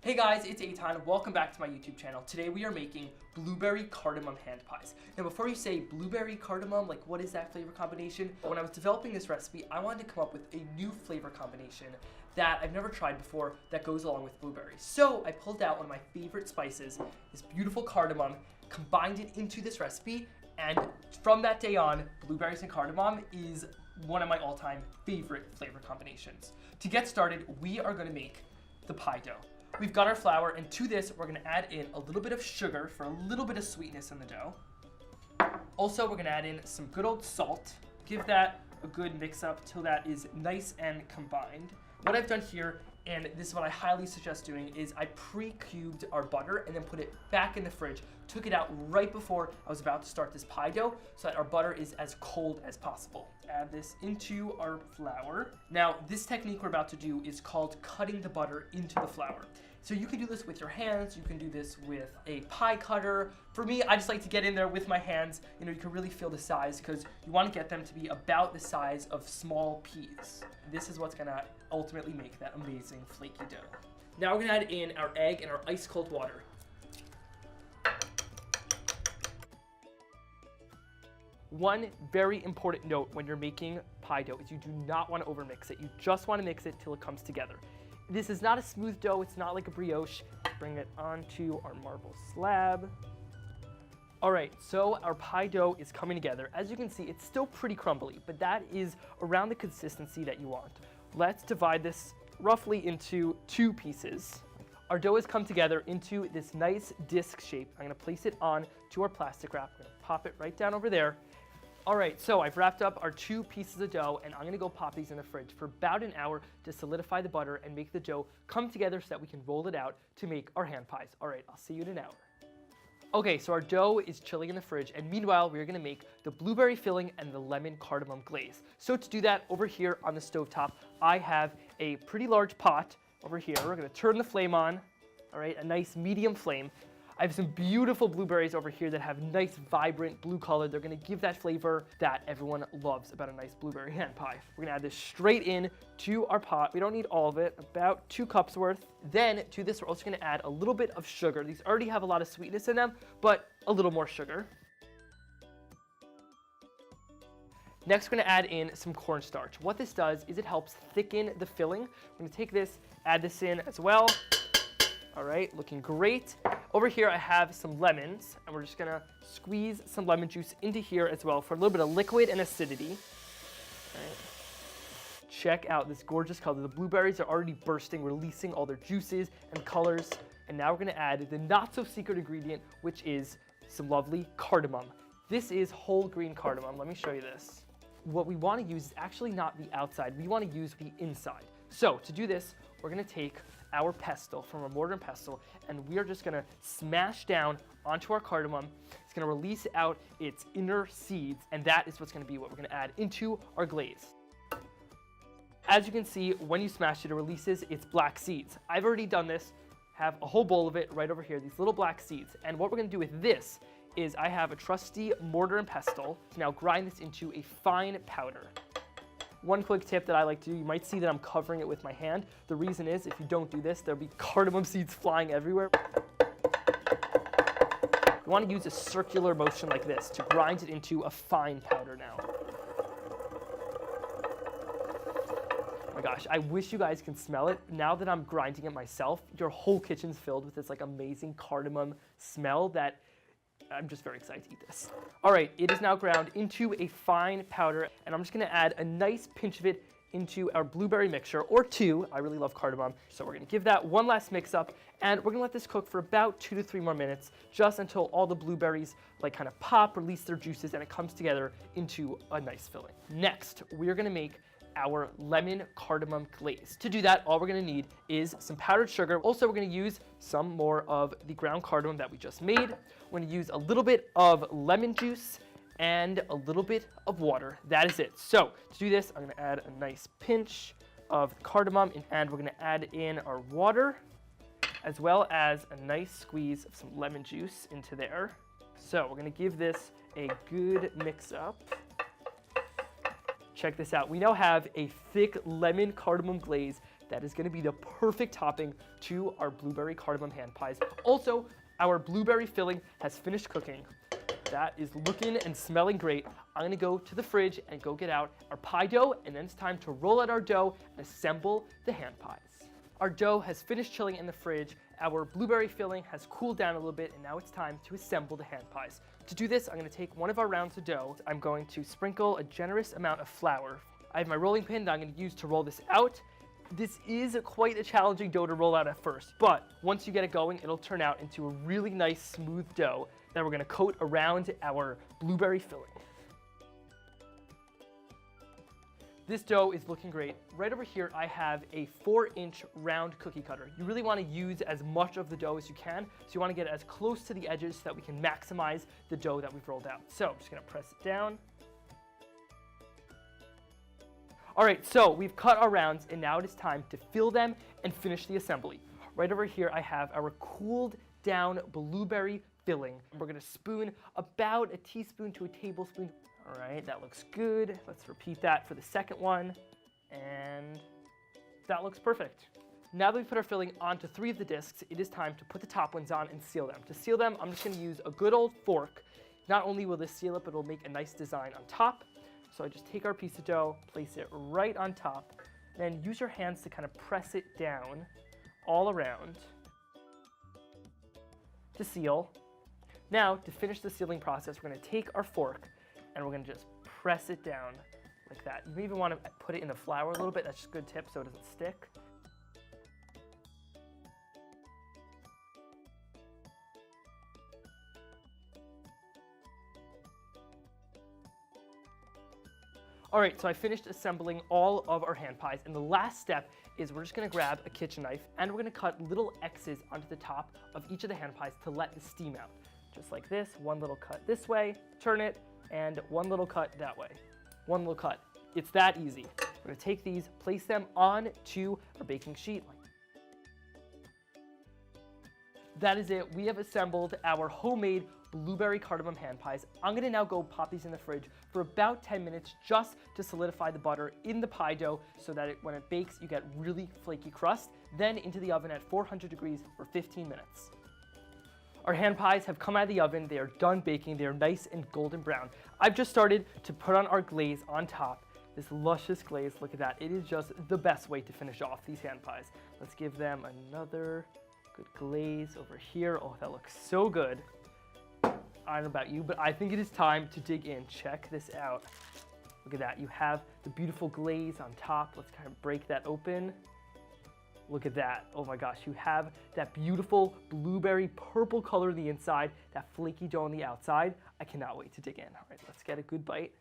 Hey guys, it's Eitan. Welcome back to my YouTube channel. Today we are making blueberry cardamom hand pies. Now before you say blueberry cardamom, like what is that flavor combination? When I was developing this recipe, I wanted to come up with a new flavor combination that I've never tried before that goes along with blueberries. So I pulled out one of my favorite spices, this beautiful cardamom, combined it into this recipe, and from that day on, blueberries and cardamom is one of my all-time favorite flavor combinations. To get started, we are gonna make the pie dough. We've got our flour, and to this, we're gonna add in a little bit of sugar for a little bit of sweetness in the dough. Also, we're gonna add in some good old salt. Give that a good mix up till that is nice and combined. What I've done here, and this is what I highly suggest doing, is I pre-cubed our butter and then put it back in the fridge. Took it out right before I was about to start this pie dough so that our butter is as cold as possible. Add this into our flour. Now, this technique we're about to do is called cutting the butter into the flour. So you can do this with your hands, you can do this with a pie cutter. For me, I just like to get in there with my hands. You know, you can really feel the size because you want to get them to be about the size of small peas. This is what's gonna ultimately make that amazing flaky dough. Now we're gonna add in our egg and our ice cold water. One very important note when you're making pie dough is you do not want to overmix it. You just want to mix it till it comes together. This is not a smooth dough, it's not like a brioche. Bring it onto our marble slab. All right, so our pie dough is coming together. As you can see, it's still pretty crumbly, but that is around the consistency that you want. Let's divide this roughly into two pieces. Our dough has come together into this nice disc shape. I'm gonna place it on to our plastic wrap. I'm gonna pop it right down over there. All right, so I've wrapped up our two pieces of dough, and I'm gonna go pop these in the fridge for about an hour to solidify the butter and make the dough come together so that we can roll it out to make our hand pies. All right, I'll see you in an hour. Okay, so our dough is chilling in the fridge, and meanwhile, we're gonna make the blueberry filling and the lemon cardamom glaze. So to do that, over here on the stovetop, I have a pretty large pot over here. We're gonna turn the flame on, all right, a nice medium flame. I have some beautiful blueberries over here that have nice, vibrant blue color. They're gonna give that flavor that everyone loves about a nice blueberry hand pie. We're gonna add this straight in to our pot. We don't need all of it, about 2 cups worth. Then to this, we're also gonna add a little bit of sugar. These already have a lot of sweetness in them, but a little more sugar. Next, we're gonna add in some cornstarch. What this does is it helps thicken the filling. We're gonna take this, add this in as well. All right, looking great. Over here, I have some lemons, and we're just gonna squeeze some lemon juice into here as well for a little bit of liquid and acidity. All right. Check out this gorgeous color. The blueberries are already bursting, releasing all their juices and colors. And now we're gonna add the not-so-secret ingredient, which is some lovely cardamom. This is whole green cardamom. Let me show you this. What we wanna use is actually not the outside. We wanna use the inside. So to do this, we're gonna take our pestle from our mortar and pestle, and we are just gonna smash down onto our cardamom. It's gonna release out its inner seeds, and that is what's gonna be what we're gonna add into our glaze. As you can see, when you smash it, it releases its black seeds. I've already done this, have a whole bowl of it right over here, these little black seeds. And what we're gonna do with this is I have a trusty mortar and pestle to now grind this into a fine powder. One quick tip that I like to do, you might see that I'm covering it with my hand. The reason is, if you don't do this, there'll be cardamom seeds flying everywhere. You want to use a circular motion like this to grind it into a fine powder now. Oh my gosh, I wish you guys can smell it. Now that I'm grinding it myself, your whole kitchen's filled with this like amazing cardamom smell that I'm just very excited to eat this. All right, it is now ground into a fine powder, and I'm just gonna add a nice pinch of it into our blueberry mixture, or 2. I really love cardamom. So we're gonna give that one last mix up, and we're gonna let this cook for about 2 to 3 more minutes, just until all the blueberries like kind of pop, release their juices, and it comes together into a nice filling. Next, we're gonna make our lemon cardamom glaze. To do that, all we're gonna need is some powdered sugar. Also, we're gonna use some more of the ground cardamom that we just made. We're gonna use a little bit of lemon juice and a little bit of water. That is it. So to do this, I'm gonna add a nice pinch of cardamom, and we're gonna add in our water, as well as a nice squeeze of some lemon juice into there. So we're gonna give this a good mix up. Check this out. We now have a thick lemon cardamom glaze That is gonna be the perfect topping to our blueberry cardamom hand pies. Also, our blueberry filling has finished cooking. That is looking and smelling great. I'm gonna go to the fridge and go get out our pie dough, and then it's time to roll out our dough and assemble the hand pies. Our dough has finished chilling in the fridge. Our blueberry filling has cooled down a little bit, and now it's time to assemble the hand pies. To do this, I'm gonna take one of our rounds of dough. I'm going to sprinkle a generous amount of flour. I have my rolling pin that I'm gonna use to roll this out. This is quite a challenging dough to roll out at first, but once you get it going, it'll turn out into a really nice smooth dough that we're gonna coat around our blueberry filling. This dough is looking great. Right over here, I have a 4-inch round cookie cutter. You really wanna use as much of the dough as you can, so you wanna get it as close to the edges so that we can maximize the dough that we've rolled out. So I'm just gonna press it down. All right, so we've cut our rounds, and now it is time to fill them and finish the assembly. Right over here, I have our cooled down blueberry filling. We're gonna spoon about a teaspoon to a tablespoon. All right, that looks good. Let's repeat that for the second one, and that looks perfect. Now that we've put our filling onto 3 of the discs, it is time to put the top ones on and seal them. To seal them, I'm just gonna use a good old fork. Not only will this seal it, but it'll make a nice design on top. So I just take our piece of dough, place it right on top, then use your hands to kind of press it down all around to seal. Now, to finish the sealing process, we're gonna take our fork and we're gonna just press it down like that. You may even wanna put it in the flour a little bit. That's just a good tip so it doesn't stick. All right, so I finished assembling all of our hand pies, and the last step is we're just gonna grab a kitchen knife and we're gonna cut little X's onto the top of each of the hand pies to let the steam out. Just like this, one little cut this way, turn it, and one little cut that way. One little cut. It's that easy. We're gonna take these, place them onto our baking sheet. That is it. We have assembled our homemade blueberry cardamom hand pies. I'm gonna now go pop these in the fridge for about 10 minutes just to solidify the butter in the pie dough so that when it bakes, you get really flaky crust. Then into the oven at 400 degrees for 15 minutes. Our hand pies have come out of the oven. They are done baking. They are nice and golden brown. I've just started to put on our glaze on top. This luscious glaze, look at that. It is just the best way to finish off these hand pies. Let's give them another good glaze over here. Oh, that looks so good. I don't know about you, but I think it is time to dig in. Check this out. Look at that. You have the beautiful glaze on top. Let's kind of break that open. Look at that. Oh my gosh, you have that beautiful blueberry purple color on the inside, that flaky dough on the outside. I cannot wait to dig in. All right, let's get a good bite.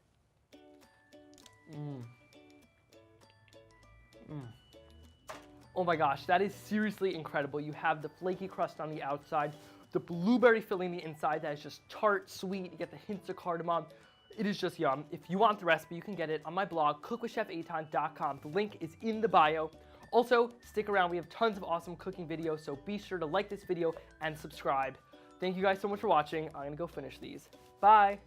Oh my gosh, that is seriously incredible. You have the flaky crust on the outside, the blueberry filling the inside that is just tart, sweet. You get the hints of cardamom. It is just yum. If you want the recipe, you can get it on my blog, cookwithchefeitan.com. The link is in the bio. Also, stick around. We have tons of awesome cooking videos, so be sure to like this video and subscribe. Thank you guys so much for watching. I'm gonna go finish these. Bye.